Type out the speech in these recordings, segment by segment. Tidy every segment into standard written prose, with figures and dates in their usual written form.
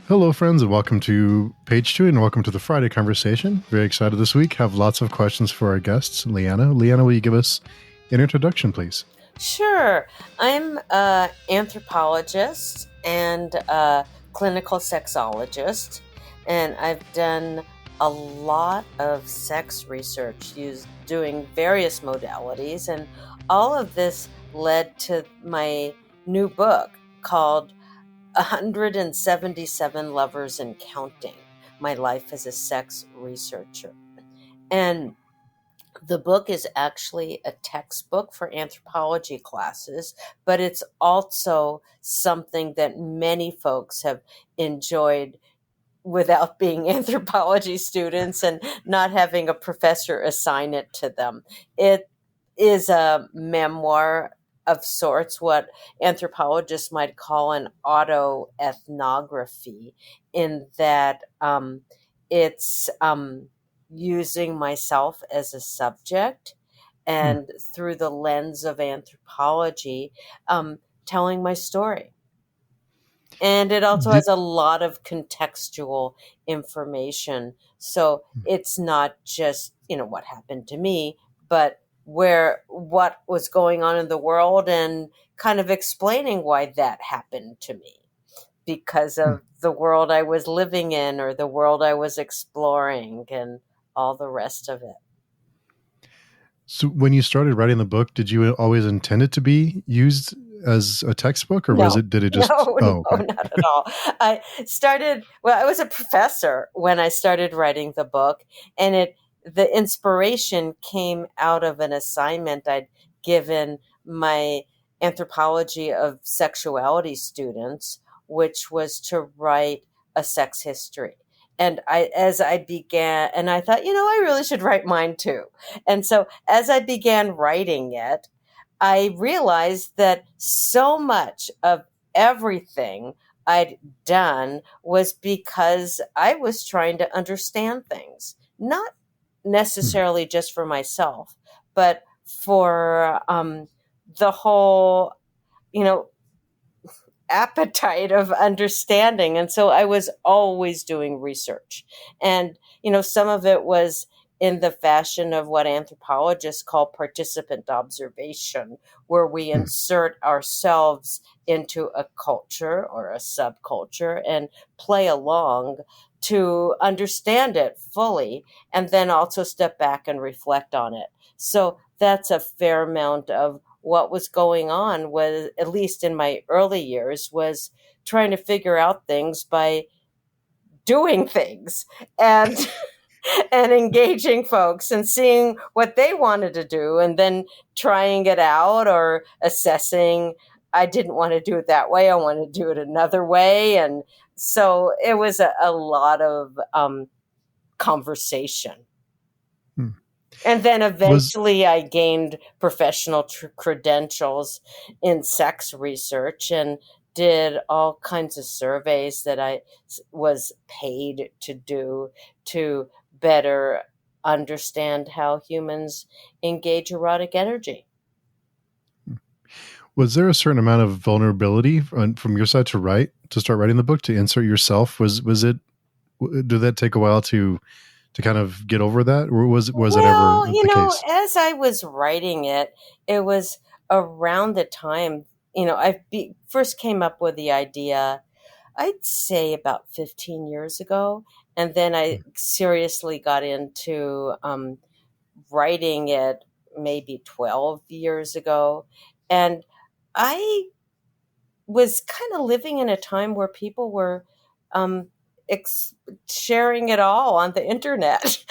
Hello, friends, and welcome to Page 2 and welcome to the Friday Conversation. Very excited this week. Have lots of questions for our guests, Leanna. Leanna, will you give us an introduction, please? Sure. I'm an anthropologist and a clinical sexologist, and I've done a lot of sex research doing various modalities, and all of this led to my new book called 177 Lovers and Counting: My Life as a Sex Researcher. And the book is actually a textbook for anthropology classes, but it's also something that many folks have enjoyed without being anthropology students and not having a professor assign it to them. It is a memoir of sorts, what anthropologists might call an autoethnography, in that it's using myself as a subject and through the lens of anthropology, telling my story. And it also Did, has a lot of contextual information. So it's not just, what happened to me, but what was going on in the world and kind of explaining why that happened to me because of the world I was living in or the world I was exploring and all the rest of it. so when you started writing the book, did you always intend it to be used as a textbook, or No, did it just, no, oh, no, okay. not at all. I was a professor when I started writing the book, and the inspiration came out of an assignment I'd given my anthropology of sexuality students, which was to write a sex history. And as I began, and I thought, I really should write mine too. And so as I began writing it, I realized that so much of everything I'd done was because I was trying to understand things, not necessarily just for myself, but for the whole, you know, appetite of understanding. And so I was always doing research. And, some of it was in the fashion of what anthropologists call participant observation, where we insert ourselves into a culture or a subculture and play along to understand it fully, and then also step back and reflect on it. So that's a fair amount of what was going on, was, at least in my early years, was trying to figure out things by doing things and and engaging folks and seeing what they wanted to do and then trying it out or assessing, I didn't want to do it that way, I want to do it another way. And so it was a lot of conversation. And then Was, eventually I gained professional credentials in sex research and did all kinds of surveys that I was paid to do to better understand how humans engage erotic energy. was there a certain amount of vulnerability from your side to start writing the book, to insert yourself? Did that take a while to kind of get over that, or was it ever Well, the case? as I was writing it, it was around the time, first came up with the idea, I'd say about 15 years ago. And then I seriously got into writing it maybe 12 years ago. And I was kind of living in a time where people were um, sharing it all on the internet.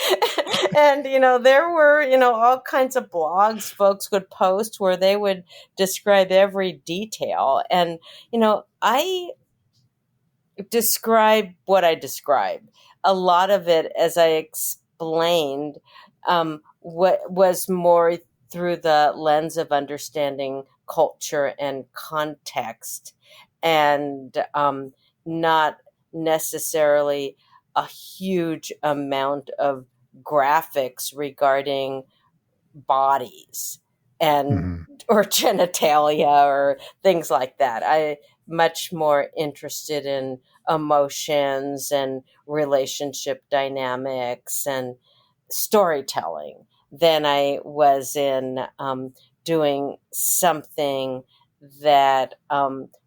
And, there were, all kinds of blogs folks would post where they would describe every detail. And, I describe what I describe. A lot of it, as I explained, what was more through the lens of understanding culture and context, and not necessarily a huge amount of graphics regarding bodies and Mhm. or genitalia or things like that. I much more interested in emotions and relationship dynamics and storytelling than I was in doing something that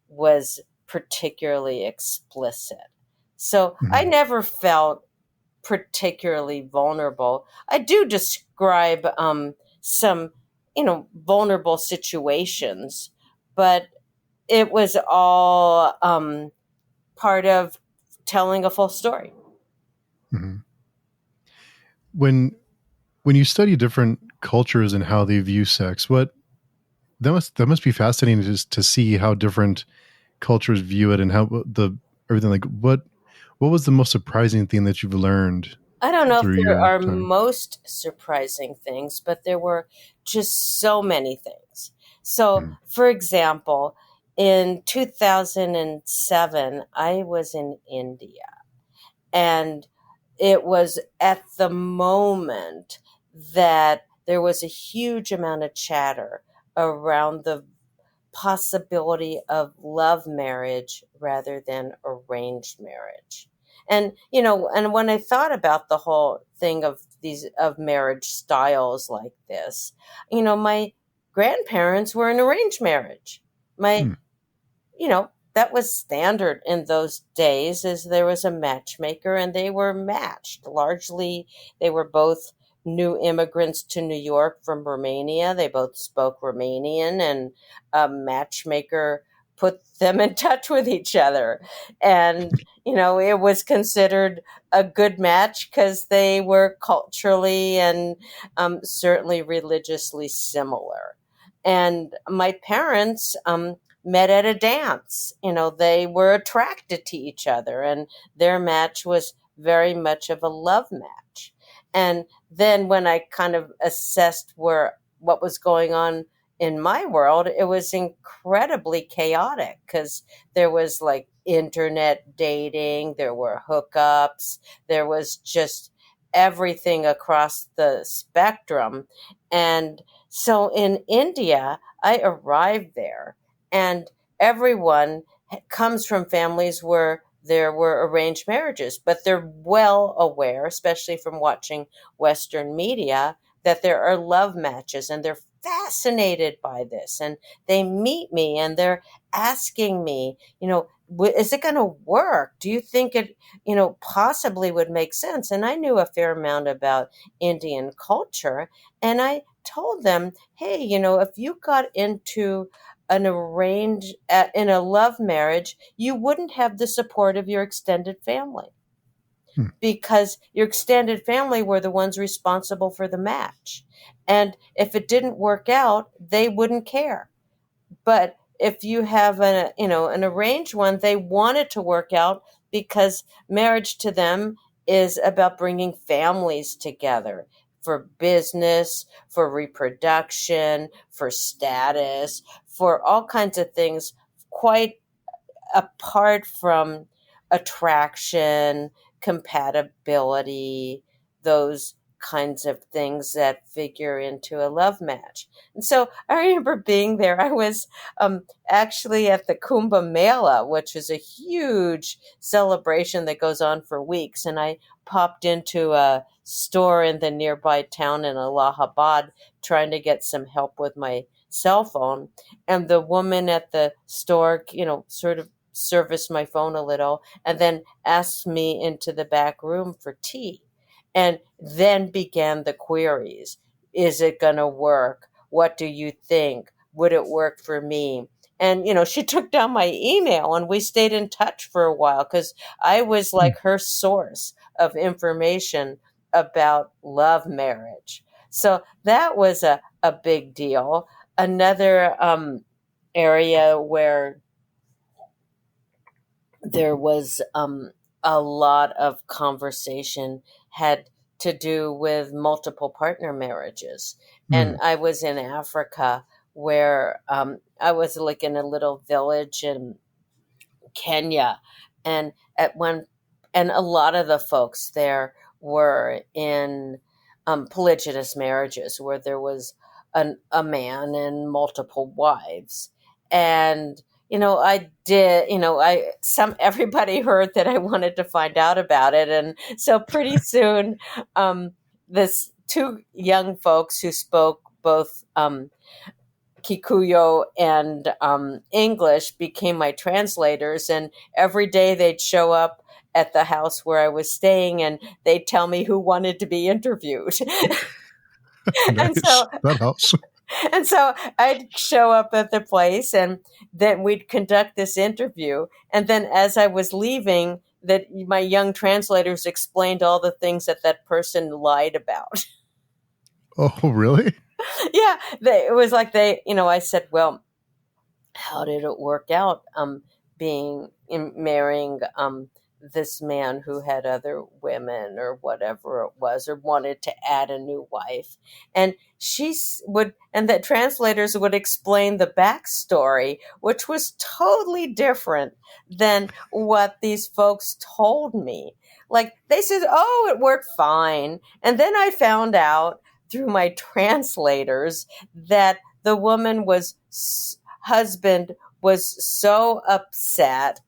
was particularly explicit. So I Mhm. never felt particularly vulnerable. I do describe some, vulnerable situations, but it was all part of telling a full story. Mhm. When when you study different cultures and how they view sex, what that must be fascinating to see how different cultures view it and how the everything like what was the most surprising thing that you've learned I don't know if through there your are time? most surprising things, but there were just so many things. So, Mhm. for example, in 2007, I was in India, and it was at the moment that there was a huge amount of chatter around the possibility of love marriage rather than arranged marriage. And and when I thought about the whole thing of these of marriage styles like this, my grandparents were in arranged marriage. My Hmm. that was standard in those days, as there was a matchmaker and they were matched. Largely, they were both new immigrants to New York from Romania. They both spoke Romanian, and a matchmaker put them in touch with each other. And, it was considered a good match because they were culturally and certainly religiously similar. And my parents, met at a dance. They were attracted to each other, and their match was very much of a love match. And then when I kind of assessed what was going on in my world, it was incredibly chaotic because there was like internet dating, there were hookups, there was just everything across the spectrum. And so in India, I arrived there, and everyone comes from families where there were arranged marriages, but they're well aware, especially from watching Western media, that there are love matches, and they're fascinated by this. And they meet me and they're asking me, is it going to work? Do you think it, possibly would make sense? And I knew a fair amount about Indian culture. And I told them, hey, if you got into an arranged in a love marriage, you wouldn't have the support of your extended family, Hmm. because your extended family were the ones responsible for the match. And if it didn't work out, they wouldn't care. But if you have an arranged one, they want it to work out, because marriage to them is about bringing families together for business, for reproduction, for status, for all kinds of things, quite apart from attraction, compatibility, those kinds of things that figure into a love match. And so I remember being there. I was actually at the Kumbh Mela, which is a huge celebration that goes on for weeks. And I popped into a store in the nearby town in Allahabad trying to get some help with my cell phone. And the woman at the store, sort of serviced my phone a little, and then asked me into the back room for tea. And then began the queries. Is it going to work? What do you think? Would it work for me? And, she took down my email, and we stayed in touch for a while because I was Hmm. like her source of information about love marriage. So that was a big deal. Another area where there was a lot of conversation had to do with multiple partner marriages. Hmm. And I was in Africa, where I was like in a little village in Kenya. And at one, and a lot of the folks there were in polygynous marriages, where there was a man and multiple wives. And I did, everybody heard that I wanted to find out about it. And so pretty soon, this two young folks who spoke both Kikuyo and English became my translators. And every day they'd show up at the house where I was staying and they'd tell me who wanted to be interviewed. and Nice. so That helps. and so I'd show up at the place and then we'd conduct this interview. And then as I was leaving, that my young translators explained all the things that that person lied about. Oh, really? Yeah, it was like I said, well, how did it work out being marrying this man who had other women or whatever it was, or wanted to add a new wife? And and the translators would explain the backstory, which was totally different than what these folks told me. Like they said, oh, it worked fine. And then I found out through my translators that the woman husband was so upset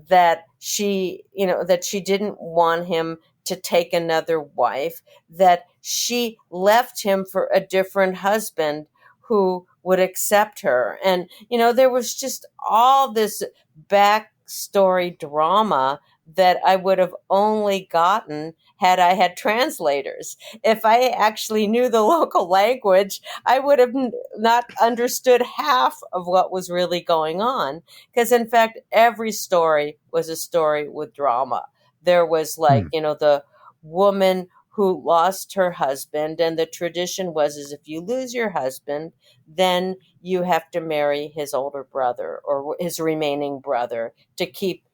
that she didn't want him to take another wife, that she left him for a different husband who would accept her. And there was just all this backstory drama that I would have only gotten had I had translators. If I actually knew the local language, I would have not understood half of what was really going on. Because, in fact, every story was a story with drama. There was, like, Hmm. the woman who lost her husband, and the tradition was is if you lose your husband, then you have to marry his older brother or his remaining brother to keep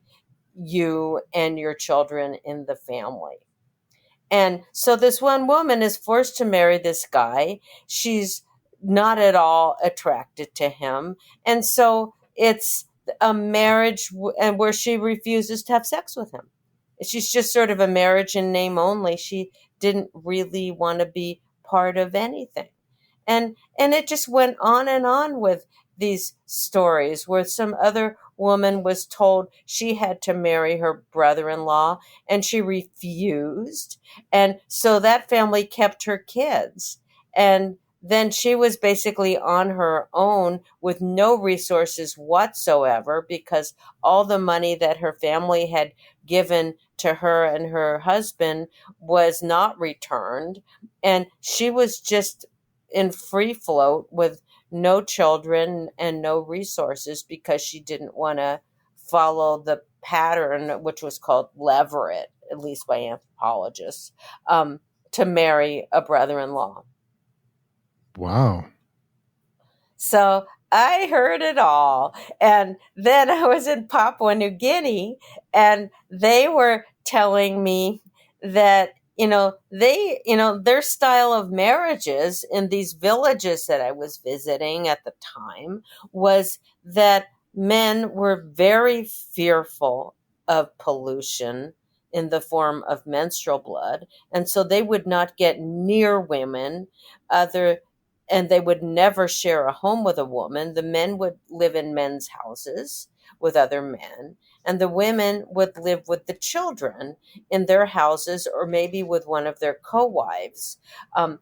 you and your children in the family. And so this one woman is forced to marry this guy. She's not at all attracted to him. And so it's a marriage and where she refuses to have sex with him. She's just sort of a marriage in name only. She didn't really want to be part of anything. And it just went on with these stories where some other woman was told she had to marry her brother-in-law and she refused, and so that family kept her kids, and then she was basically on her own with no resources whatsoever because all the money that her family had given to her and her husband was not returned, and she was just in free float with no children and no resources because she didn't want to follow the pattern, which was called leverage, at least by anthropologists, to marry a brother-in-law. Wow. So I heard it all. And then I was in Papua New Guinea and they were telling me that, their style of marriages in these villages that I was visiting at the time was that men were very fearful of pollution in the form of menstrual blood. And so they would not get near women other and they would never share a home with a woman. The men would live in men's houses with other men, and the women would live with the children in their houses or maybe with one of their co-wives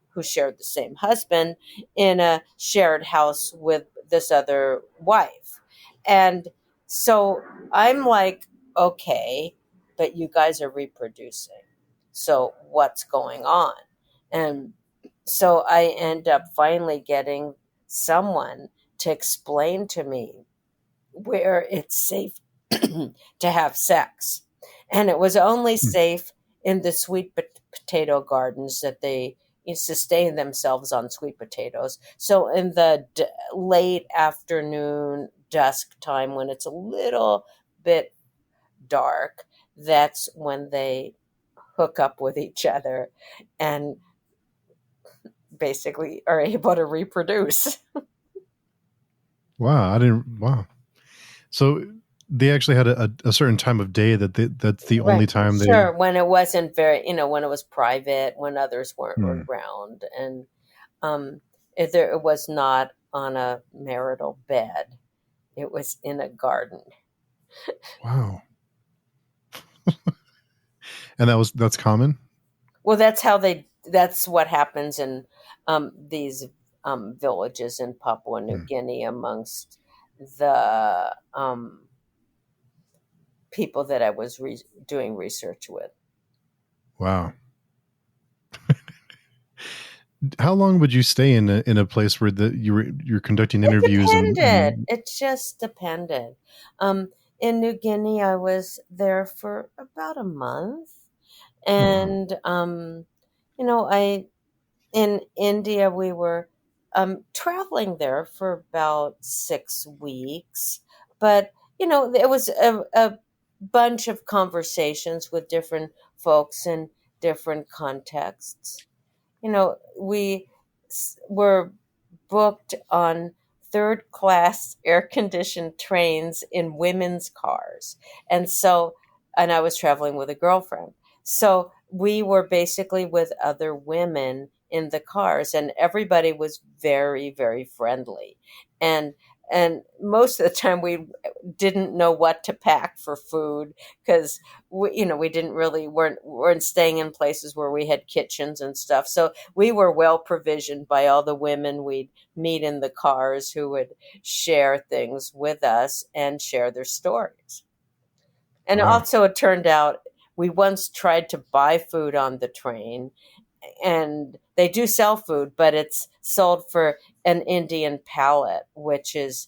who shared the same husband in a shared house with this other wife. And so I'm like, okay, but you guys are reproducing. So what's going on? And so I end up finally getting someone to explain to me where it's safe to have sex. And it was only Hmm. safe in the sweet potato gardens that they sustain themselves on sweet potatoes. So in the late afternoon, dusk time, when it's a little bit dark, that's when they hook up with each other and basically are able to reproduce. Wow. I didn't. Wow. So they actually had a certain time of day that's the Right. only time they. Sure. When it wasn't very, when it was private, when others weren't Hmm. around, and it was not on a marital bed. It was in a garden. Wow. And that's common? Well, that's what happens in these villages in Papua New Hmm. Guinea amongst the people that I was doing research with. Wow. How long would you stay in a place where you're conducting It interviews depended. and It just depended. Um, in New Guinea, I was there for about a month, oh wow. and I in India we were traveling there for about 6 weeks, but it was a bunch of conversations with different folks in different contexts. We were booked on third class air conditioned trains in women's cars. And I was traveling with a girlfriend. So we were basically with other women in the cars, and everybody was very, very friendly. And and most of the time we didn't know what to pack for food because we didn't really weren't staying in places where we had kitchens and stuff. So we were well provisioned by all the women we'd meet in the cars who would share things with us and share their stories. And Wow. also, it turned out we once tried to buy food on the train, and they do sell food, but it's sold for an Indian palate, which is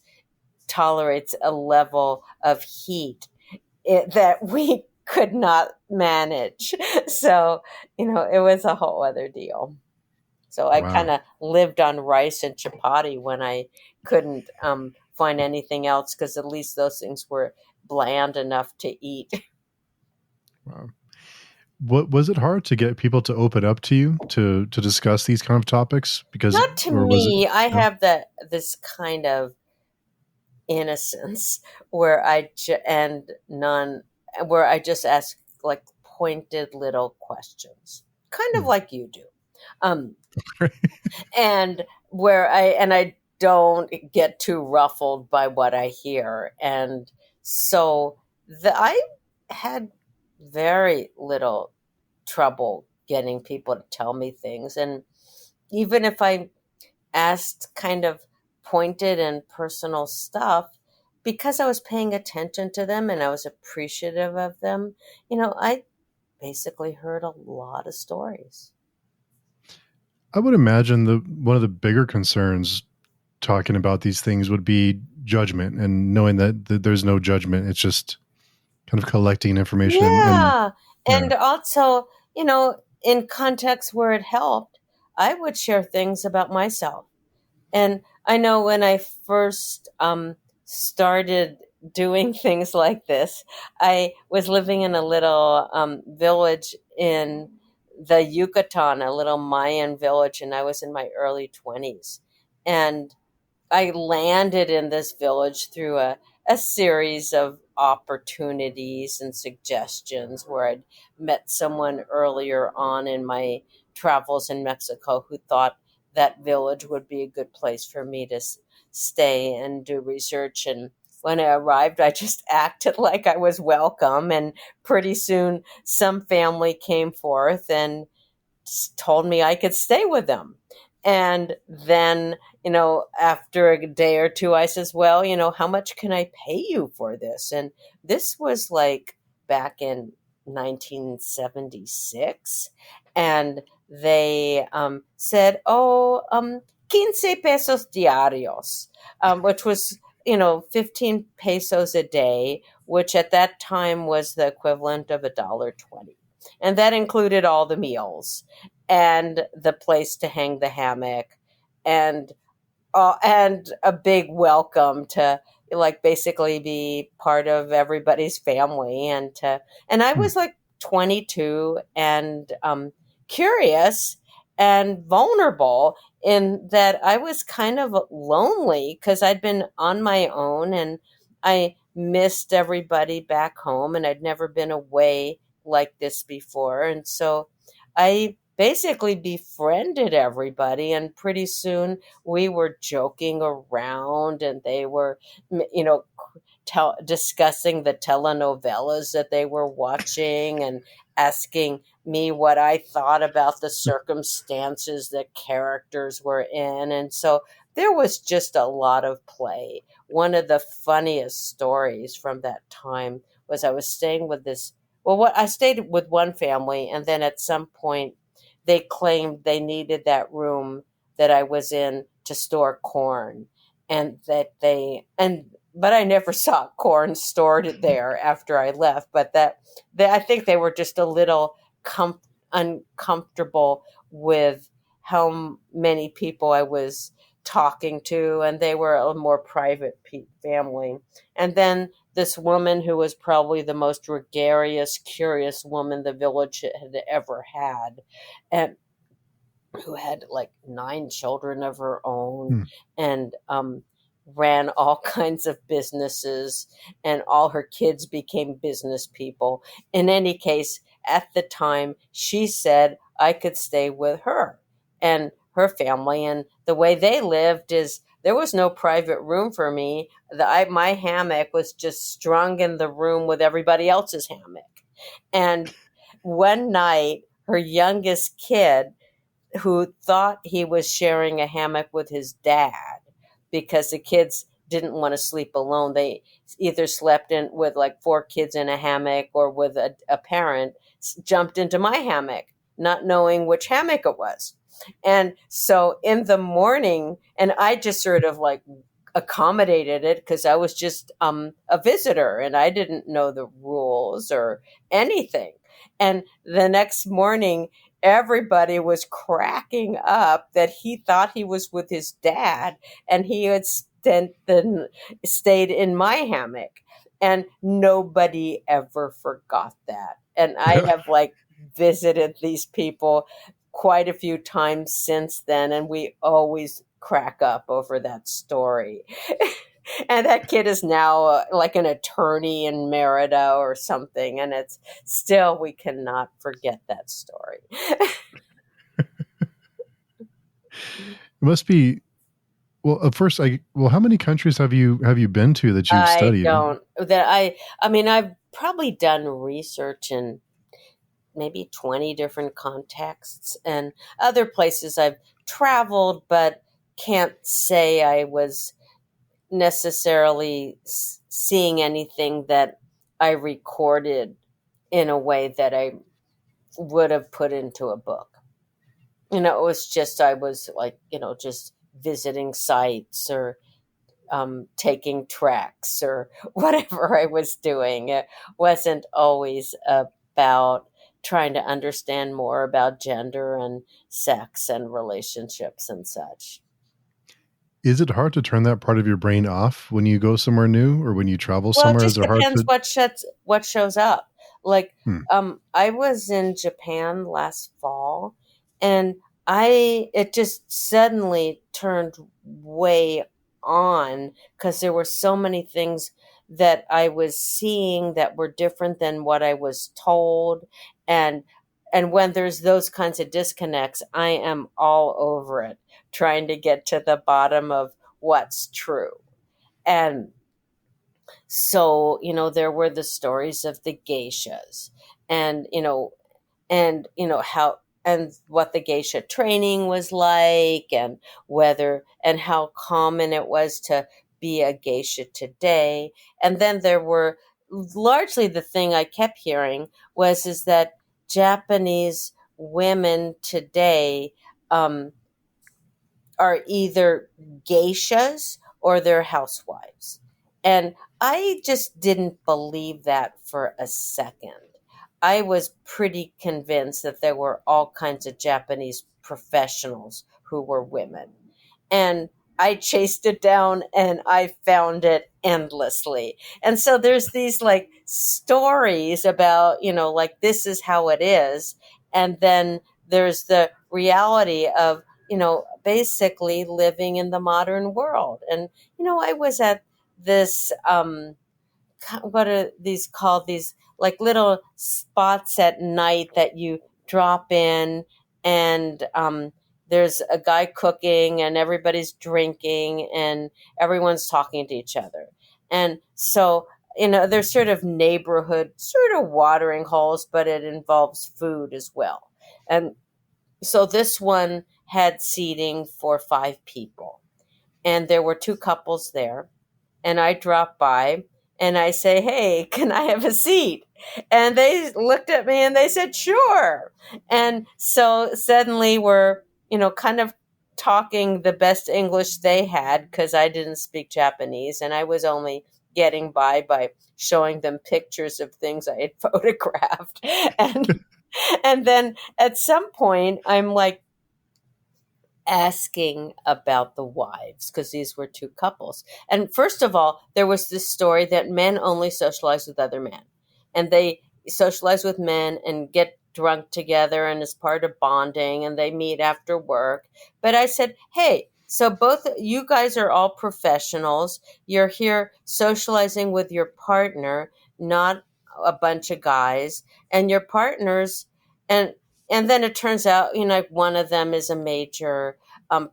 tolerates a level of heat that we could not manage. So, it was a whole other deal. So I kind Wow. of lived on rice and chapati when I couldn't find anything else, because at least those things were bland enough to eat. Wow. What was it hard to get people to open up to you to discuss these kind of topics? Because Not to or was it me. I no? have this kind of innocence and none where I just ask like pointed little questions, kind of Hmm. like you do. Um, and I don't get too ruffled by what I hear, and so I had very little trouble getting people to tell me things, and even if I asked kind of pointed and personal stuff, because I was paying attention to them and I was appreciative of them, I basically heard a lot of stories. I would imagine the one of the bigger concerns talking about these things would be judgment and knowing that there's no judgment. It's just kind of collecting information and Yeah. yeah. And also, in contexts where it helped, I would share things about myself. And I know when I first started doing things like this, I was living in a little village in the Yucatan, a little Mayan village, and I was in my early 20s. And I landed in this village through a series of opportunities and suggestions where I'd met someone earlier on in my travels in Mexico who thought that village would be a good place for me to stay and do research. And when I arrived, I just acted like I was welcome. And pretty soon, some family came forth and told me I could stay with them. And then, after a day or two, I says, well, how much can I pay you for this? And this was like back in 1976. And they said, oh, 15 pesos diarios, which was, 15 pesos a day, which at that time was the equivalent of $1.20. And that included all the meals and the place to hang the hammock, and and a big welcome to like basically be part of everybody's family. And I Hmm. was like 22 and curious and vulnerable, in that I was kind of lonely because I'd been on my own, and I missed everybody back home, and I'd never been away like this before. And so I basically befriended everybody. And pretty soon we were joking around, and they were, you know, discussing the telenovelas that they were watching, and asking me what I thought about the circumstances that characters were in. And so there was just a lot of play. One of the funniest stories from that time was I was staying with this, well, what I stayed with one family, and then at some point they claimed they needed that room that I was in to store corn, and that they and but I never saw corn stored there after I left. But I think they were just a little uncomfortable with how many people I was talking to, and they were a more private family. And then this woman, who was probably the most gregarious, curious woman the village had ever had, and who had like 9 children of her own, Hmm. and ran all kinds of businesses, and all her kids became business people. In any case, at the time, she said I could stay with her and her family. And the way they lived is there was no private room for me. My hammock was just strung in the room with everybody else's hammock. And one night, her youngest kid, who thought he was sharing a hammock with his dad, because the kids didn't want to sleep alone. They either slept in with like 4 kids in a hammock, or with a parent, jumped into my hammock, not knowing which hammock it was. And so in the morning, and I just sort of like accommodated it, because I was just a visitor and I didn't know the rules or anything. And the next morning, everybody was cracking up that he thought he was with his dad, and he had then stayed in my hammock. And nobody ever forgot that. And I have like visited these people quite a few times since then, and we always crack up over that story. And that kid is now like an attorney in Merida or something, and it's still, we cannot forget that story. It must be well. At first, how many countries have you been to that you've I studied? don't that I mean, I've probably done research in maybe 20 different contexts, and other places I've traveled, but can't say I was necessarily seeing anything that I recorded in a way that I would have put into a book. It was just, I was like, just visiting sites, or taking tracks, or whatever I was doing. It wasn't always about trying to understand more about gender and sex and relationships and such. Is it hard to turn that part of your brain off when you go somewhere new or when you travel Well, it somewhere? Is just it hard depends to? what shows up. Like, Hmm. I was in Japan last fall, and it just suddenly turned way on, because there were so many things that I was seeing that were different than what I was told. and and when there's those kinds of disconnects, I am all over it, trying to get to the bottom of what's true. And so, there were the stories of the geishas, and, how, and what the geisha training was like, and whether, and how common it was to be a geisha today. And then there were, largely the thing I kept hearing was, is that Japanese women today, um, are either geishas or they're housewives. And I just didn't believe that for a second. I was pretty convinced that there were all kinds of Japanese professionals who were women. And I chased it down, and I found it endlessly. And so there's these like stories about, like, this is how it is. And then there's the reality of, basically living in the modern world. And, I was at this, what are these called? These like little spots at night that you drop in, and there's a guy cooking, and everybody's drinking, and everyone's talking to each other. And so, there's sort of neighborhood, sort of watering holes, but it involves food as well. And so this one had seating for 5 people, and there were two couples there, and I drop by and I say, "Hey, can I have a seat?" And they looked at me and they said, "Sure." And so suddenly we're, kind of talking the best English they had, because I didn't speak Japanese and I was only getting by showing them pictures of things I had photographed. And then at some point I'm like, asking about the wives, because these were two couples. And first of all, there was this story that men only socialize with other men, and they socialize with men and get drunk together, and as part of bonding, and they meet after work. But I said, hey, so both you guys are all professionals. You're here socializing with your partner, not a bunch of guys, and your partners. And then it turns out, like one of them is a major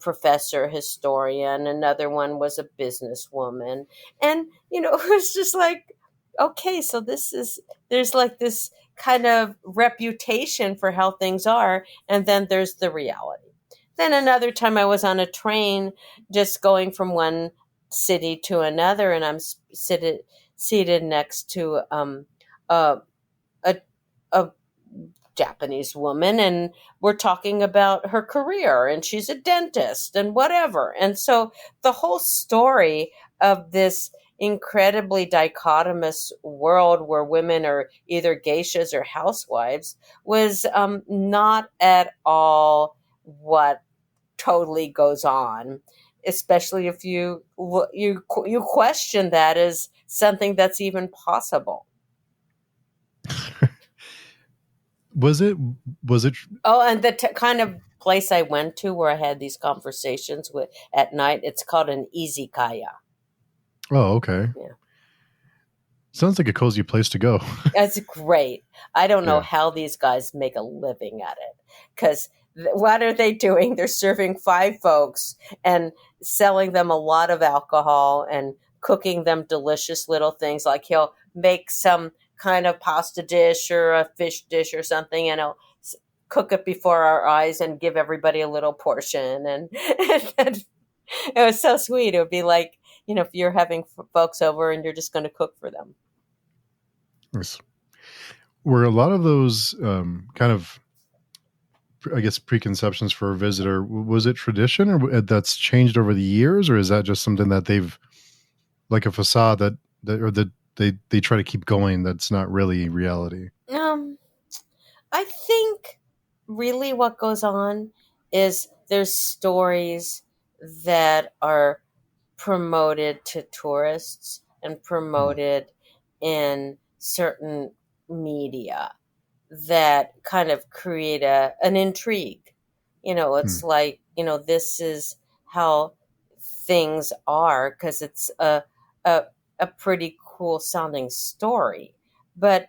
professor, historian. Another one was a businesswoman. And, it was just like, okay, so there's like this kind of reputation for how things are. And then there's the reality. Then another time I was on a train just going from one city to another, and I'm seated next to a, a, a Japanese woman, and we're talking about her career, and she's a dentist and whatever. And so the whole story of this incredibly dichotomous world where women are either geishas or housewives was not at all what totally goes on, especially if you question that as something that's even possible. Was it was it Oh, and the kind of place I went to where I had these conversations with at night, it's called an izakaya. Oh, okay. Yeah. Sounds like a cozy place to go. That's great. I don't know Yeah. how these guys make a living at it, because what are they doing? They're serving 5 folks and selling them a lot of alcohol and cooking them delicious little things. Like he'll make some kind of pasta dish or a fish dish or something, and he'll cook it before our eyes and give everybody a little portion. And it was so sweet. It would be like, if you're having folks over and you're just going to cook for them. Nice. Were a lot of those kind of, I guess, preconceptions for a visitor, was it tradition or that's changed over the years, or is that just something that they've, like a facade that they try to keep going that's not really reality? Um, I think really what goes on is there's stories that are promoted to tourists and Hmm. promoted in certain media that kind of create an intrigue. It's Hmm. like, this is how things are, because it's a a pretty cool sounding story. But,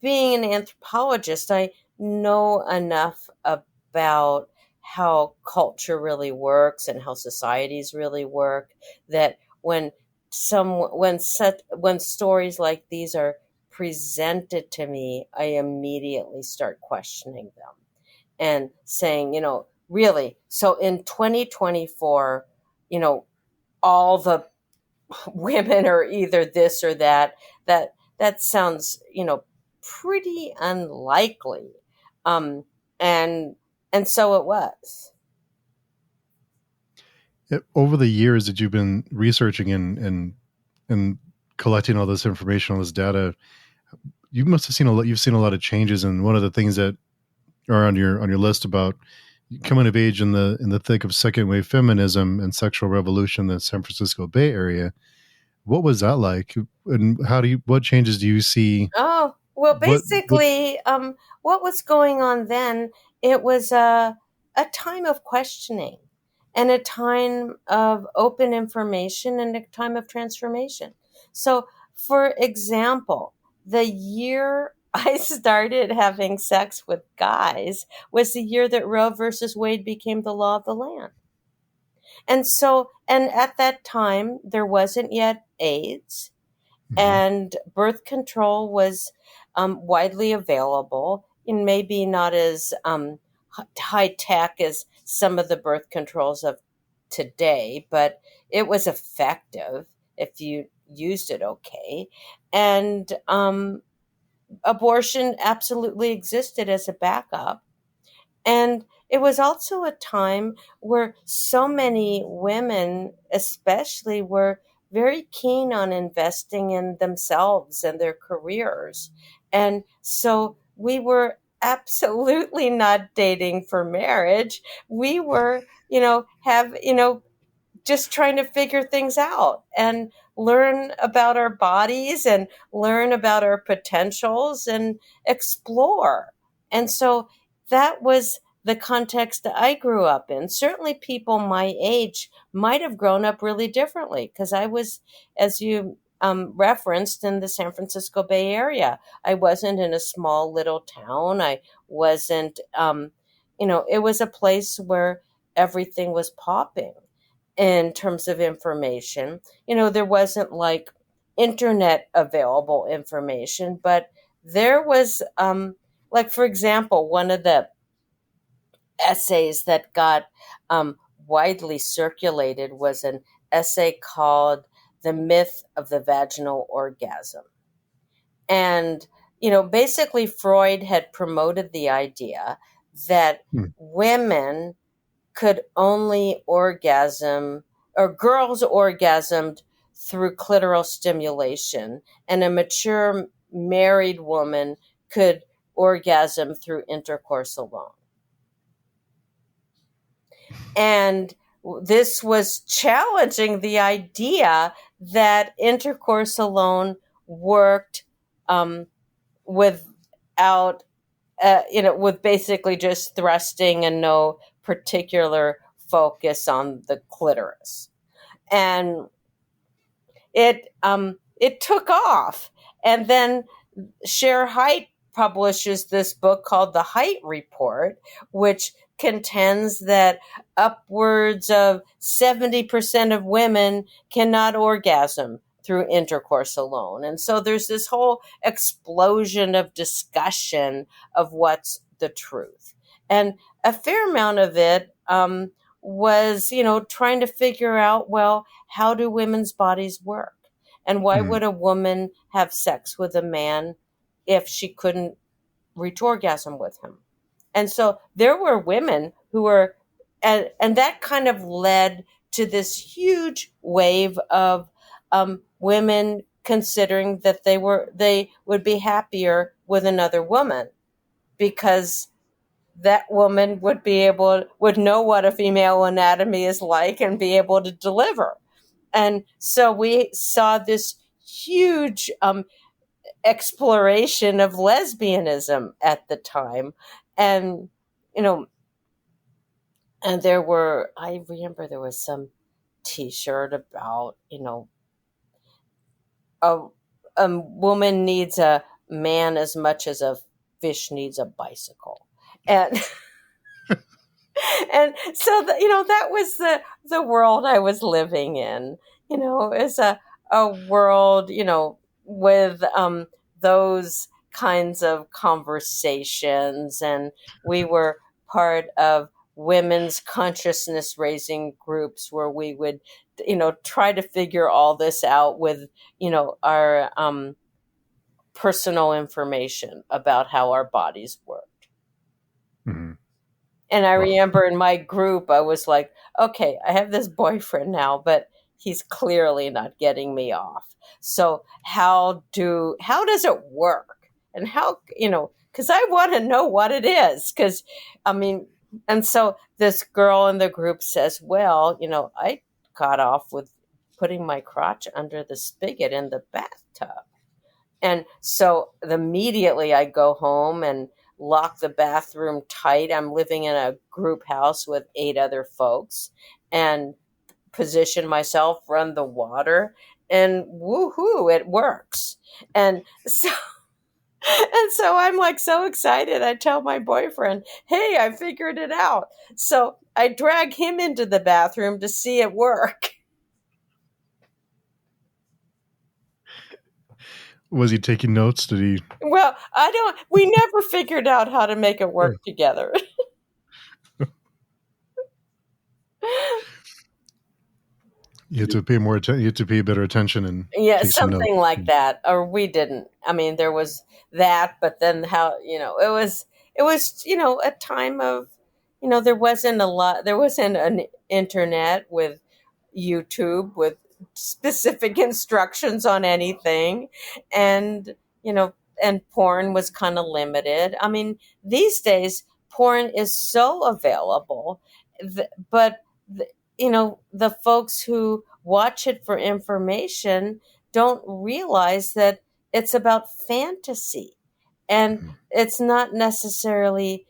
being an anthropologist, I know enough about how culture really works and how societies really work, that when stories like these are presented to me, I immediately start questioning them and saying, really, so in 2024, you know, all the women are either this or that. That sounds, pretty unlikely. Um, and and so it was. Over the years that you've been researching and collecting all this information, all this data, you must have seen a lot. You've seen a lot of changes, and one of the things that are on your list about coming of age in the thick of second wave feminism and sexual revolution in the San Francisco Bay Area. What was that like? And what changes do you see? Oh, well, What basically, what was going on then, it was a time of questioning and a time of open information and a time of transformation. So, for example, the year I started having sex with guys was the year that Roe versus Wade became the law of the land. And so, and at that time, there wasn't yet AIDS, Hmm. and birth control was widely available, and maybe not as high tech as some of the birth controls of today, but it was effective if you used it okay. And abortion absolutely existed as a backup. And it was also a time where so many women, especially, were very keen on investing in themselves and their careers. And so we were absolutely not dating for marriage. We were, just trying to figure things out and learn about our bodies and learn about our potentials and explore. And so that was the context that I grew up in. Certainly, people my age might have grown up really differently because I was, as you referenced, in the San Francisco Bay Area. I wasn't in a small little town. I wasn't, it was a place where everything was popping in terms of information. There wasn't like internet available information, but there was, like, for example, one of the essays that got widely circulated was an essay called The Myth of the Vaginal Orgasm. And, basically, Freud had promoted the idea that women could only orgasm, or girls orgasmed through clitoral stimulation, and a mature married woman could orgasm through intercourse alone. And this was challenging the idea that intercourse alone worked without, with basically just thrusting and no particular focus on the clitoris. And it took off. And then Cher Haidt publishes this book called The Haidt Report, which contends that upwards of 70% of women cannot orgasm through intercourse alone. And so there's this whole explosion of discussion of what's the truth. And a fair amount of it was, trying to figure out, well, how do women's bodies work? And why Hmm. would a woman have sex with a man if she couldn't reach orgasm with him? And so there were women who were, and that kind of led to this huge wave of women considering that they would be happier with another woman because that woman would know what a female anatomy is like and be able to deliver. And so we saw this huge exploration of lesbianism at the time. And, you know, and I remember there was some t shirt about, a, a woman needs a man as much as a fish needs a bicycle. And and so that was the world I was living in. As a world, with those kinds of conversations, and we were part of women's consciousness raising groups where we would try to figure all this out with our personal information about how our bodies work. Hmm. And I Wow. remember in my group, I was like, okay, I have this boyfriend now, but he's clearly not getting me off. So how does it work? And because I want to know what it is. Because, I mean, and so this girl in the group says, well, I got off with putting my crotch under the spigot in the bathtub. And so immediately I go home and lock the bathroom tight. I'm living in a group house with 8 other folks, and position myself, run the water, and woohoo, it works. And so And so I'm like so excited. I tell my boyfriend, hey, I figured it out. So I drag him into the bathroom to see it work. Was he taking notes? Did he? Well, we never figured out how to make it work together. You had to pay more attention. You had to pay better attention and Yeah, take some notes. something like that. Or we didn't. I mean, there was that, but then it was a time of, there wasn't a lot, there wasn't an internet with YouTube with specific instructions on anything. And, you know, and porn was kind of limited. I mean, these days, porn is so available, but, the folks who watch it for information don't realize that it's about fantasy and Mhm. it's not necessarily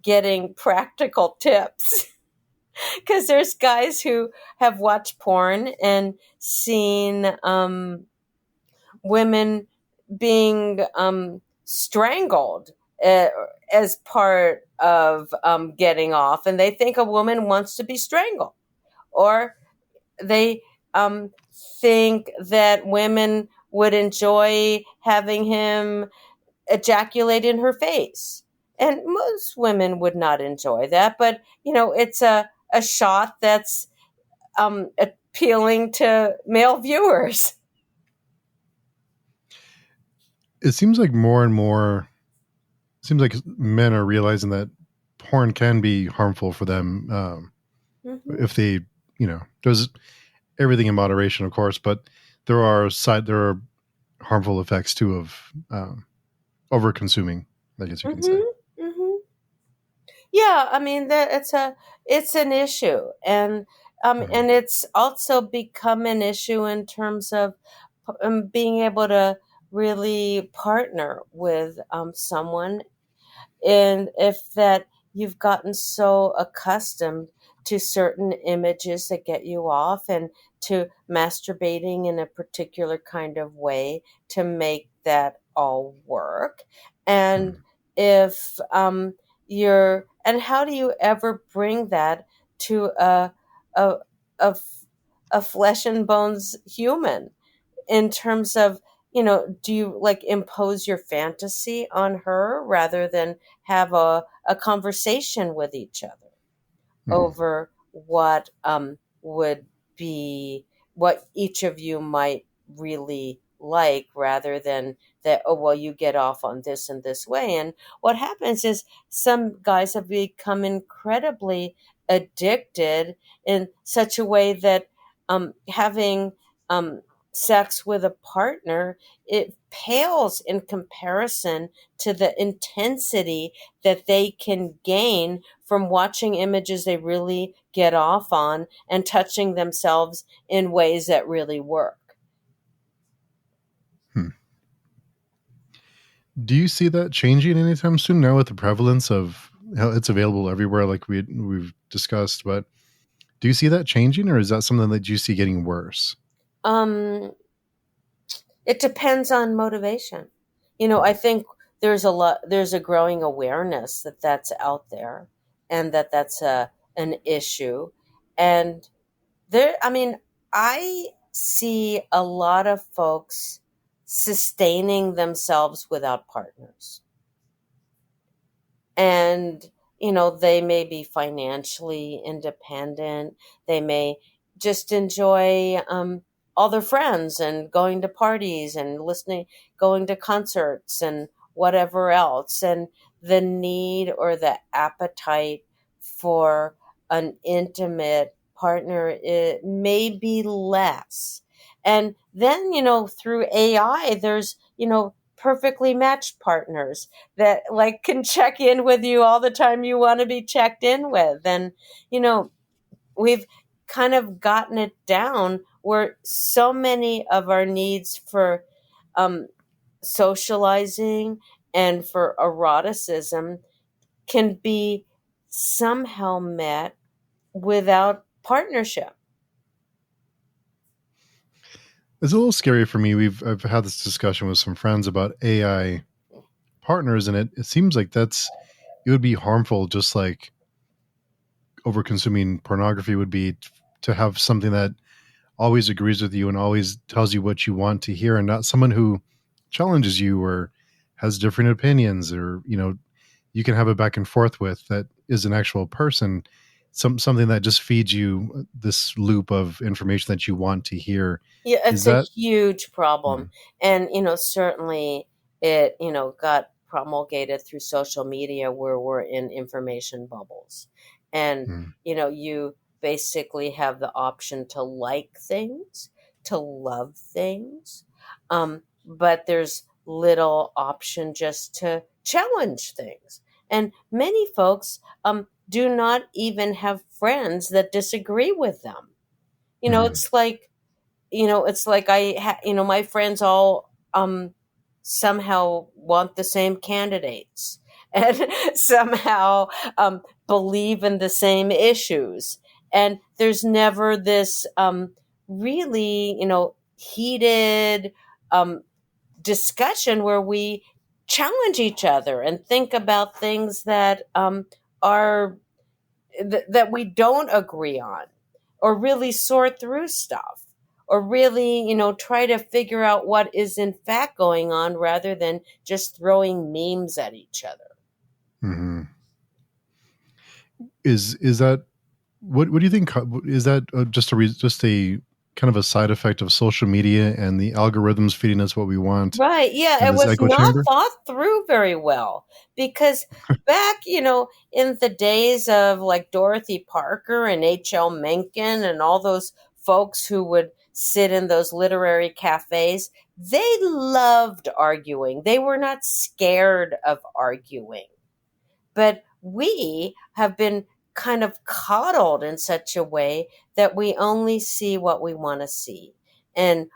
getting practical tips. Because there's guys who have watched porn and seen women being strangled uh, as part of getting off, and they think a woman wants to be strangled, or they think that women would enjoy having him ejaculate in her face. And most women would not enjoy that, but it's a shot that's appealing to male viewers. It seems like more and more. It seems like men are realizing that porn can be harmful for them Hmm. if they, there's everything in moderation, of course, but there are harmful effects too of over consuming. I guess you can say. Hmm. Hmm. Yeah, I mean that it's an issue, Mhm. and it's also become an issue in terms of being able to really partner with someone, and if that you've gotten so accustomed to certain images that get you off, and to masturbating in a particular kind of way to make that all work. And Mhm. if you're and how do you ever bring that to a, a, a flesh and bones human, in terms of, do you like impose your fantasy on her rather than have a conversation with each other Mhm. over what would be what each of you might really like, rather than that, oh well, you get off on this and this way. And what happens is some guys have become incredibly addicted in such a way that having um, sex with a partner, it pales in comparison to the intensity that they can gain from watching images they really get off on and touching themselves in ways that really work. Hmm. Do you see that changing anytime soon now with the prevalence of how it's available everywhere, like we've discussed? But do you see that changing, or is that something that you see getting worse? Um, it depends on motivation. I Mhm. think there's a growing awareness that that's out there, and that that's an issue. And I mean, I see a lot of folks sustaining themselves without partners. And they may be financially independent, they may just enjoy all their friends and going to parties and listening, going to concerts and whatever else, and the need or the appetite for an intimate partner, it may be less. And then through AI, there's perfectly matched partners that like can check in with you all the time you want to be checked in with. And you know we've kind of gotten it down where so many of our needs for um, socializing and for eroticism can be somehow met without partnership. It's a little scary for me. I've had this discussion with some friends about AI partners, and it seems like it would be harmful, just like over consuming pornography would be, to have something that always agrees with you and always tells you what you want to hear, and not someone who challenges you or has different opinions, or you can have a back and forth with, that is an actual person. Something that just feeds you this loop of information that you want to hear. Yeah, Is it's a that? huge problem. Mm, And, certainly it, got promulgated through social media where we're in information bubbles. And, mm, you basically have the option to like things, to love things. But there's little option just to challenge things. And many folks do not even have friends that disagree with them. mm, It's like, my friends all somehow want the same candidates and somehow believe in the same issues, and there's never this really heated um, discussion where we challenge each other and think about things that are that we don't agree on, or really sort through stuff, or really try to figure out what is in fact going on rather than just throwing memes at each other. mhm. Is that, what do you think? Is that just a kind of a side effect of social media and the algorithms feeding us what we want, Right. Yeah, and it this was echo not chamber? thought through very well, because back, in the days of like Dorothy Parker and H.L. Mencken and all those folks who would sit in those literary cafes, they loved arguing. They were not scared of arguing. But we have been kind of coddled in such a way that we only see what we want to see. And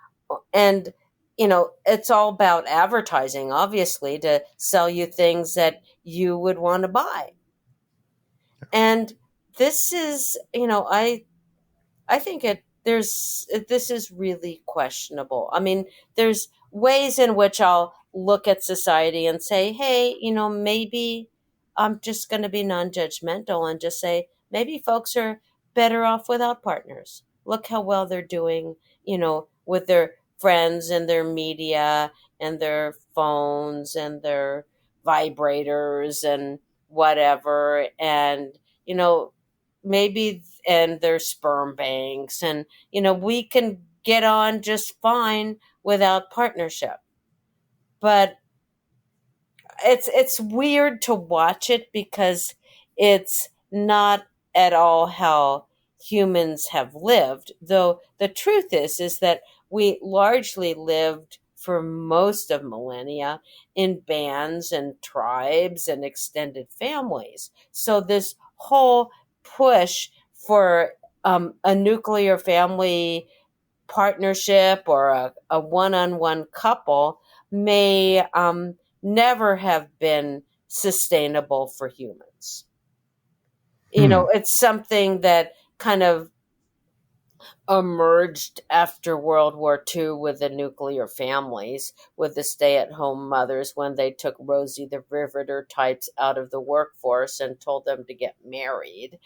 and it's all about advertising, obviously, to sell you things that you would want to buy. And this is, I think this is really questionable. I mean, there's ways in which I'll look at society and say, hey, maybe I'm just going to be non-judgmental and just say maybe folks are better off without partners. Look how well they're doing, with their friends and their media and their phones and their vibrators and whatever. And, you know, maybe, and their sperm banks, and we can get on just fine without partnership. But it's weird to watch it because it's not at all how humans have lived, though the truth is that we largely lived for most of millennia in bands and tribes and extended families. So this whole push for a nuclear family partnership or a one-on-one couple may never have been sustainable for humans. Hmm. It's something that kind of emerged after World War II with the nuclear families, with the stay at home mothers, when they took Rosie the Riveter types out of the workforce and told them to get married.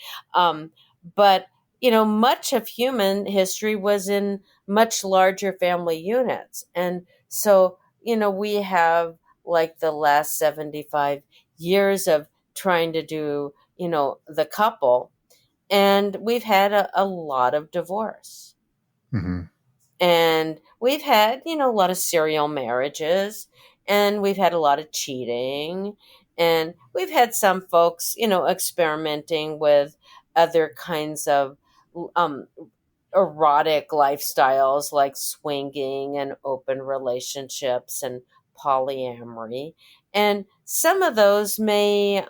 But, much of human history was in much larger family units. And so, we have like the last 75 years of trying to do, the couple, and we've had a lot of divorce, Hmm. and we've had a lot of serial marriages, and we've had a lot of cheating, and we've had some folks experimenting with other kinds of um, erotic lifestyles like swinging and open relationships and polyamory. And some of those may,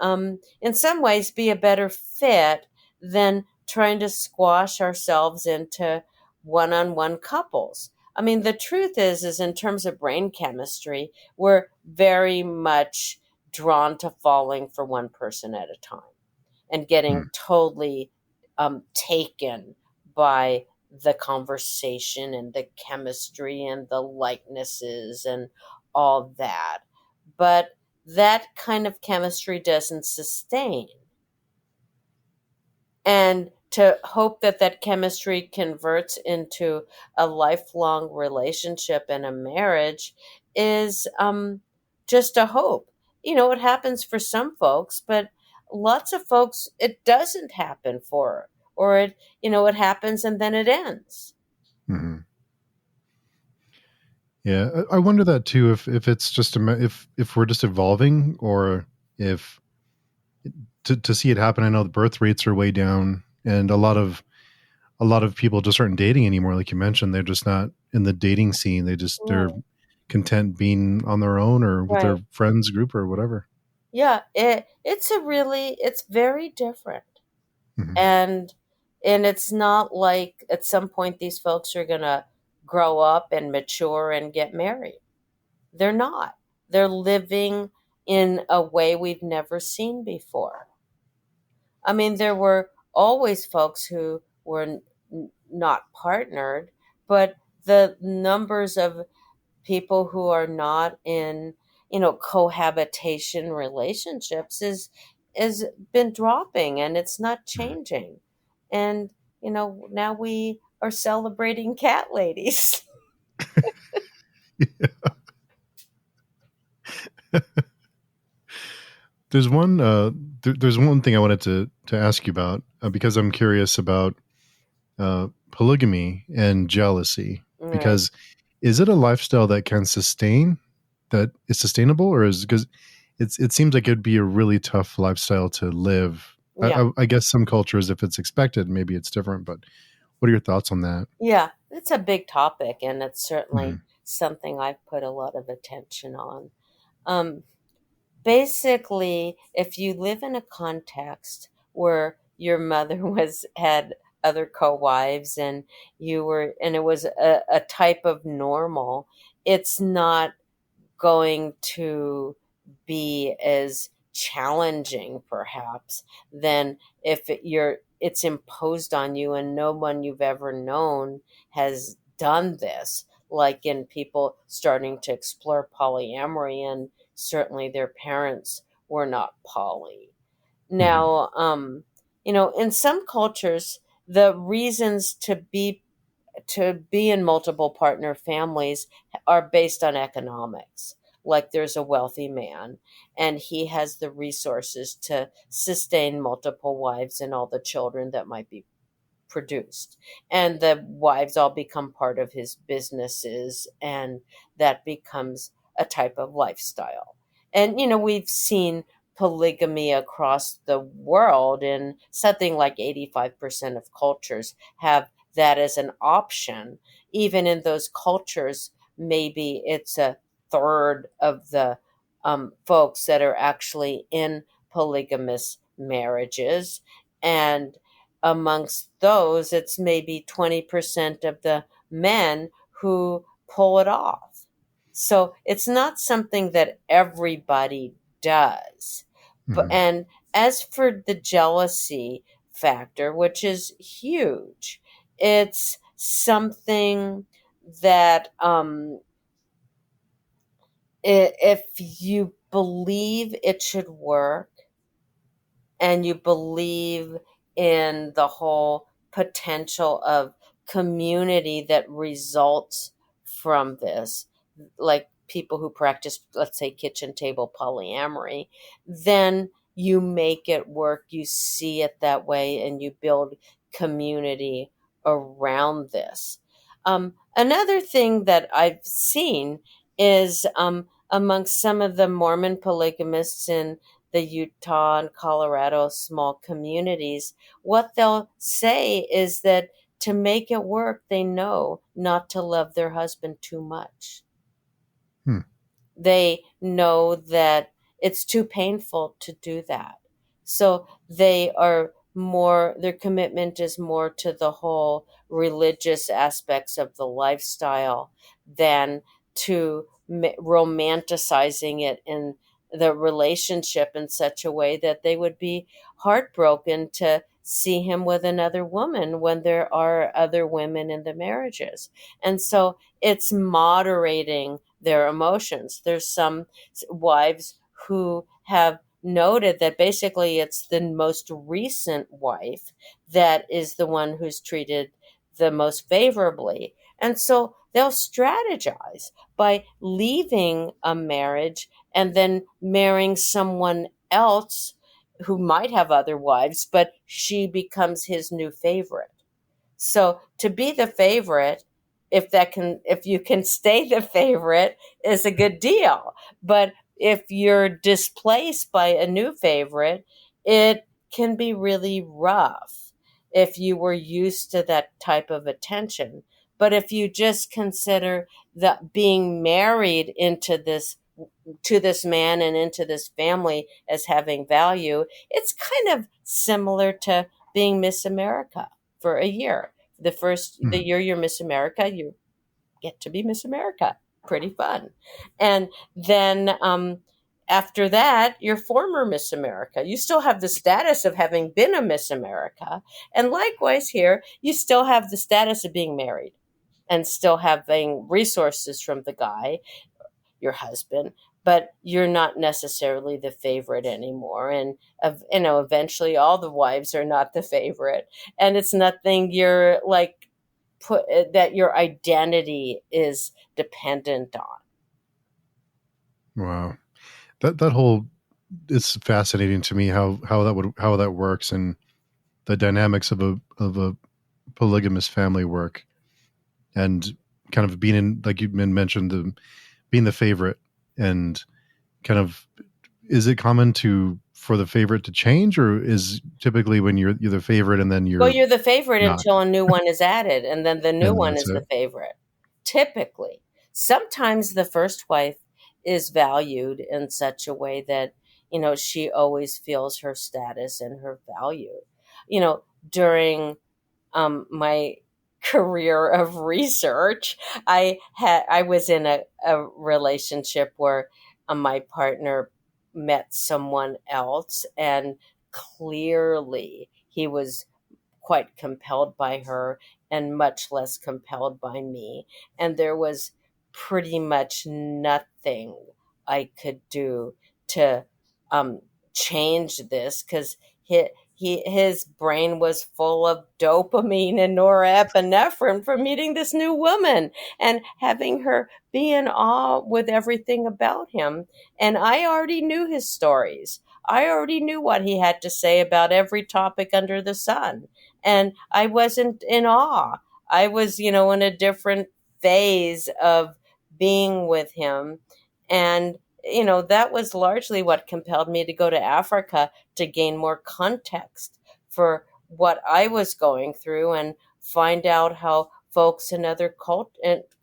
in some ways, be a better fit than trying to squash ourselves into one on one couples. I mean, the truth is in terms of brain chemistry, we're very much drawn to falling for one person at a time and getting Hmm. totally taken by the conversation and the chemistry and the likenesses and all that. But that kind of chemistry doesn't sustain. And to hope that that chemistry converts into a lifelong relationship and a marriage is just a hope. It happens for some folks, but lots of folks it doesn't happen for, or it happens and then it ends. Hmm. Yeah, I wonder that too. If it's just if we're just evolving, or if to see it happen. I know the birth rates are way down, and a lot of people just aren't dating anymore. Like you mentioned, they're just not in the dating scene. They're Right. content being on their own or with their Right. friends group or whatever. Yeah, it's very different. Hmm. And it's not like at some point these folks are going to grow up and mature and get married. They're not. They're living in a way we've never seen before. I mean, there were always folks who were not partnered, but the numbers of people who are not in cohabitation relationships is been dropping, and it's not changing. And now we are celebrating cat ladies. There's one. There's one thing I wanted to ask you about, because I'm curious about polygamy and jealousy. Right. Because is it a lifestyle that can sustain, that is sustainable, or is because it seems like it'd be a really tough lifestyle to live. I, Yeah. I, I guess some cultures, if it's expected, maybe it's different. But what are your thoughts on that? Yeah, it's a big topic, and it's certainly Hmm. something I've put a lot of attention on. um, Basically, if you live in a context where your mother had other co-wives, and it was a type of normal, it's not going to be as challenging perhaps than if it's imposed on you and no one you've ever known has done this, like in people starting to explore polyamory, and certainly their parents were not poly. Hmm. Now, in some cultures, the reasons to be in multiple partner families are based on economics. Like there's a wealthy man, and he has the resources to sustain multiple wives and all the children that might be produced. And the wives all become part of his businesses, and that becomes a type of lifestyle. And, we've seen polygamy across the world, and something like 85% of cultures have that as an option. Even in those cultures, maybe it's a third of the folks that are actually in polygamous marriages. And amongst those, it's maybe 20% of the men who pull it off. So it's not something that everybody does. But, Hmm. and as for the jealousy factor, which is huge, it's something that if you believe it should work, and you believe in the whole potential of community that results from this, like people who practice, let's say, kitchen table polyamory, then you make it work, you see it that way, and you build community around this. Another thing that I've seen is amongst some of the Mormon polygamists in the Utah and Colorado small communities, what they'll say is that to make it work, they know not to love their husband too much. Hmm. They know that it's too painful to do that. So their commitment is more to the whole religious aspects of the lifestyle than to romanticizing it in the relationship in such a way that they would be heartbroken to see him with another woman when there are other women in the marriages. And so it's moderating their emotions. There's some wives who have noted that basically it's the most recent wife that is the one who's treated the most favorably. And so they'll strategize by leaving a marriage and then marrying someone else who might have other wives, but she becomes his new favorite. So to be the favorite, if you can stay the favorite, is a good deal. But if you're displaced by a new favorite, it can be really rough if you were used to that type of attention. But if you just consider that being married into this to this man and into this family as having value, it's kind of similar to being Miss America for a year. The Mhm. year you're Miss America, you get to be Miss America. Pretty fun. And then after that, you're former Miss America. You still have the status of having been a Miss America. And likewise here, you still have the status of being married and still having resources from the guy, your husband, but you're not necessarily the favorite anymore. And eventually all the wives are not the favorite, and it's nothing you're like put that your identity is dependent on. Wow. That whole it's fascinating to me how that works and the dynamics of a polygamous family work and kind of being in like you mentioned the being the favorite and kind of is it common to for the favorite to change or is typically when you're the favorite and then Well, you're you're the favorite not until a new one is added, and then the new and one that's is the it. favorite. Typically, sometimes the first wife is valued in such a way that, she always feels her status and her value. During my career of research, I was in a relationship where my partner met someone else, and clearly he was quite compelled by her and much less compelled by me. And there was pretty much nothing I could do to um, change this because his brain was full of dopamine and norepinephrine from meeting this new woman and having her be in awe with everything about him. And I already knew his stories. I already knew what he had to say about every topic under the sun, and I wasn't in awe. I was, in a different phase of being with him. And, that was largely what compelled me to go to Africa to gain more context for what I was going through and find out how folks in other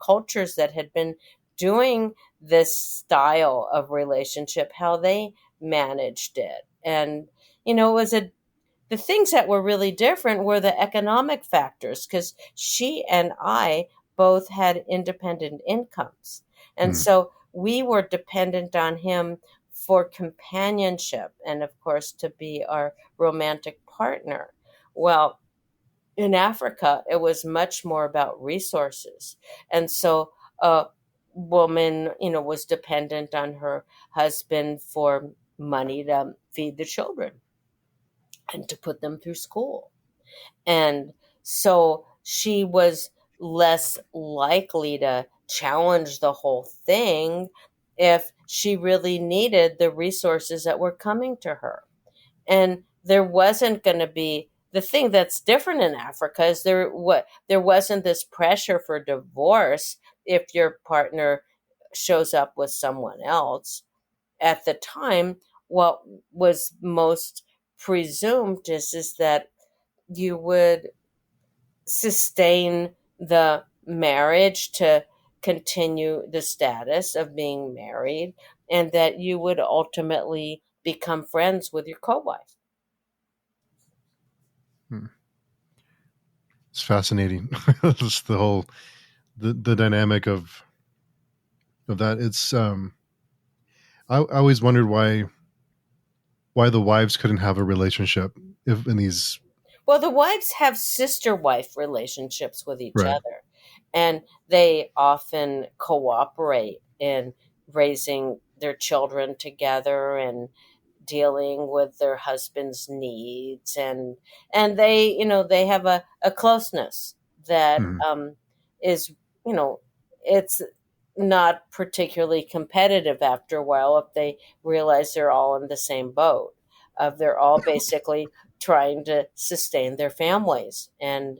cultures that had been doing this style of relationship, how they managed it. And, it was the things that were really different were the economic factors because she and I both had independent incomes. And Hmm. so we were dependent on him for companionship and, of course, to be our romantic partner. Well, in Africa, it was much more about resources. And so a woman, was dependent on her husband for money to feed the children and to put them through school. And so she was less likely to challenge the whole thing if she really needed the resources that were coming to her. And there wasn't going to be the thing that's different in Africa is there wasn't this pressure for divorce if your partner shows up with someone else. At the time, what was most presumed is that you would sustain the marriage to continue the status of being married, and that you would ultimately become friends with your co-wife. Hmm. It's fascinating. Just the whole the dynamic of that. It's I always wondered why the wives couldn't have a relationship if in these Well, the wives have sister wife relationships with each right. other, and they often cooperate in raising their children together and dealing with their husband's needs, and they, they have a closeness that Mhm. is, you know it's not particularly competitive after a while if they realize they're all in the same boat, of they're all basically trying to sustain their families, and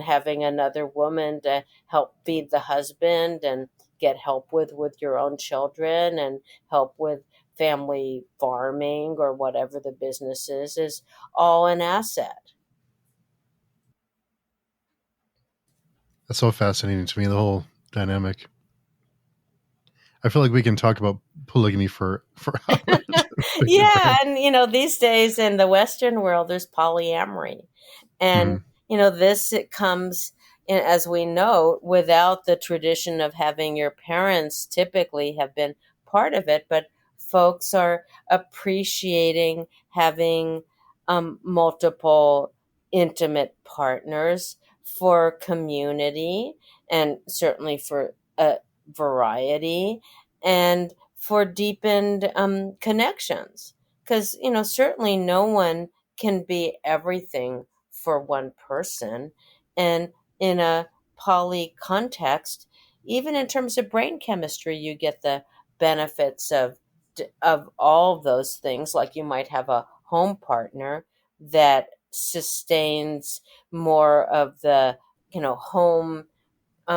having another woman to help feed the husband and get help with your own children and help with family farming or whatever the business is all an asset. That's so fascinating to me, the whole dynamic. I feel like we can talk about polygamy for hours. Pick your Yeah, brain. and these days in the Western world, there's polyamory, and Mhm. this, it comes in, as we know, without the tradition of having your parents typically have been part of it, but folks are appreciating having multiple intimate partners for community, and certainly for variety, and for deepened connections. Because, certainly no one can be everything for one person. And in a poly context, even in terms of brain chemistry, you get the benefits of all of those things. Like you might have a home partner that sustains more of the, home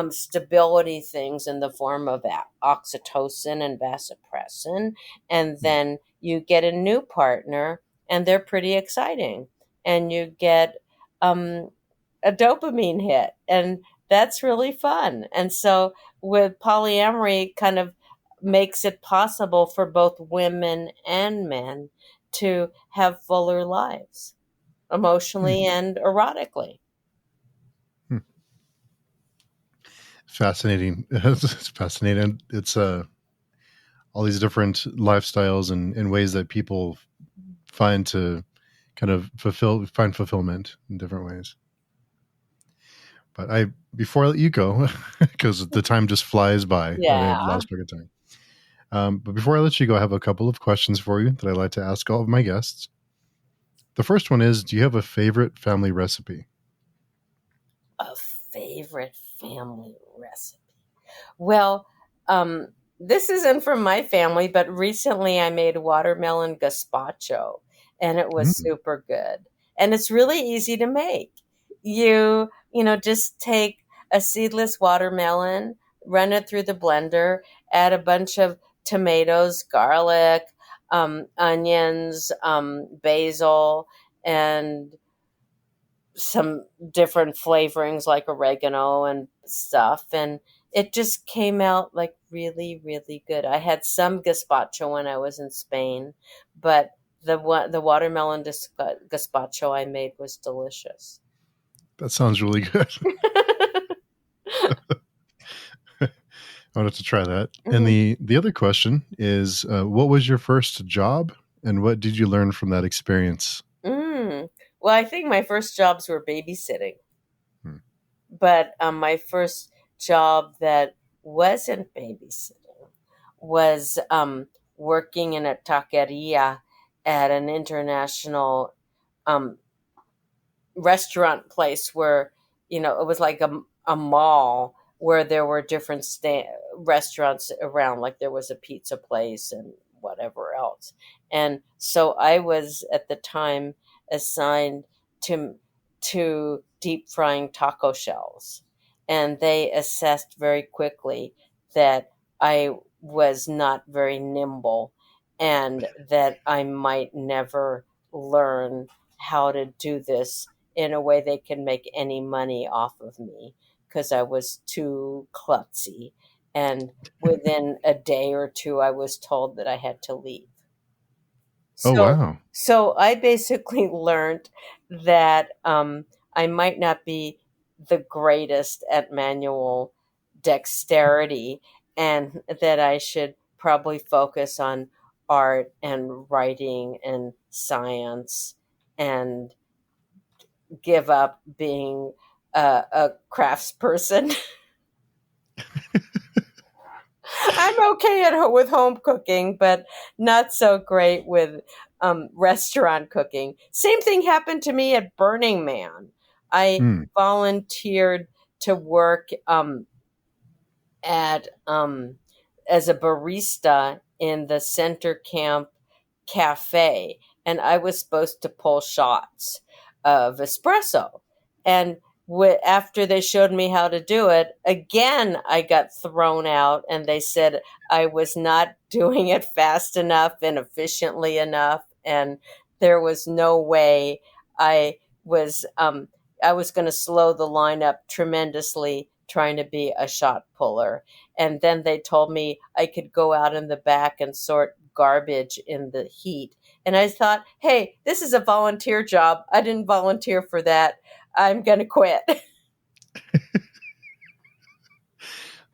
stability things in the form of oxytocin and vasopressin, and then you get a new partner, and they're pretty exciting, and you get um, a dopamine hit, and that's really fun. And so, with polyamory, kind of makes it possible for both women and men to have fuller lives, Hmm. emotionally and erotically. Hmm. Fascinating. It's fascinating. It's all these different lifestyles and ways that people find to kind of find fulfillment in different ways. But I before I let you go, because the time just flies by, and I Yeah. lost track of time. But before I let you go, I have a couple of questions for you that I like to ask all of my guests. The first one is: do you have a favorite family recipe? A favorite family recipe. Well, um, this isn't from my family, but recently I made watermelon gazpacho, and it was Mm, super good. And it's really easy to make. Just take a seedless watermelon, run it through the blender, add a bunch of tomatoes, garlic, onions, basil, and some different flavorings like oregano and stuff, and it just came out like really, really good. I had some gazpacho when I was in Spain, but the watermelon gazpacho I made was delicious. that sounds really good. I wanted to try that. And Mhm. the other question is, what was your first job, and what did you learn from that experience? Mm. Well, I think my first jobs were babysitting, Hmm. but my first job that wasn't babysitting was working in a taqueria at an international um, restaurant place where, it was like a mall where there were different restaurants around, like there was a pizza place and whatever else. And so I was at the time assigned to deep frying taco shells, and they assessed very quickly that I was not very nimble, and that I might never learn how to do this in a way they can make any money off of me, because I was too klutzy. And within a day or two, I was told that I had to leave. Oh So, wow, I basically learned that I might not be the greatest at manual dexterity, and that I should probably focus on art and writing and science, and give up being a craftsperson. I'm okay with home cooking, but not so great with restaurant cooking. Same thing happened to me at Burning Man. I Hmm. volunteered to work at as a barista in the center camp cafe, and I was supposed to pull shots of espresso. And after they showed me how to do it, again I got thrown out, and they said I was not doing it fast enough and efficiently enough, and there was no way I was I was going to slow the line up tremendously trying to be a shot puller. And then they told me I could go out in the back and sort garbage in the heat. And I thought, hey, this is a volunteer job. I didn't volunteer for that. I'm going to quit.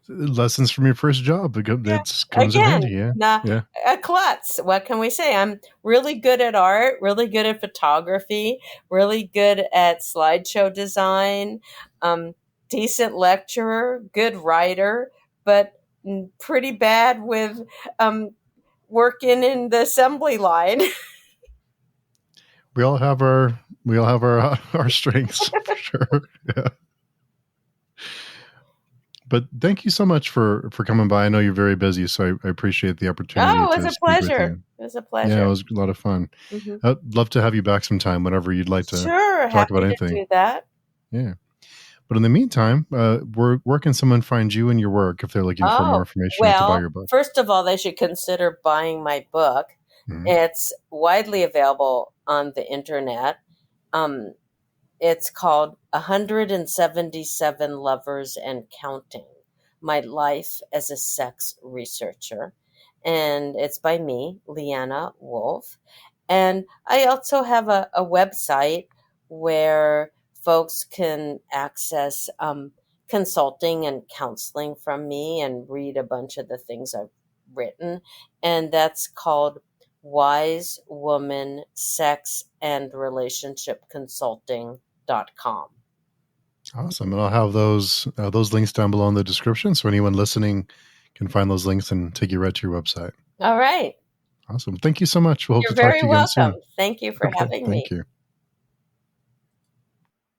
Lessons from your first job. Yeah. That comes in Again, handy. Yeah. nah, Yeah. a klutz. What can we say? I'm really good at art, really good at photography, really good at slideshow design, um, decent lecturer, good writer, but pretty bad with um, working in the assembly line. We all have our our strengths for sure. Yeah. But thank you so much for coming by. I know you're very busy, so I appreciate the opportunity Oh, it was to a speak with pleasure. you. It was a Yeah, it pleasure. was a lot of fun. Hmm. I'd love to have you back sometime whenever you'd like to Sure, talk about happy to anything. do that. Yeah. But in the meantime, where can someone find you and your work if they're looking for more Oh, information or to buy well, your book? first of all, they should consider buying my book. Mhm. It's widely available on the internet. Um, it's called 177 Lovers and Counting: My Life as a Sex Researcher. And it's by me, Leanna Wolfe. And I also have a website where folks can access consulting and counseling from me and read a bunch of the things I've written. And that's called Wise Woman Sex and Relationship Consulting.com. Awesome. And I'll have those links down below in the description so anyone listening can find those links and take you right to your website. All right. Awesome. Thank you so much. We'll hope You're to talk very to you again welcome. soon. Thank you for Okay. having Thank me. you.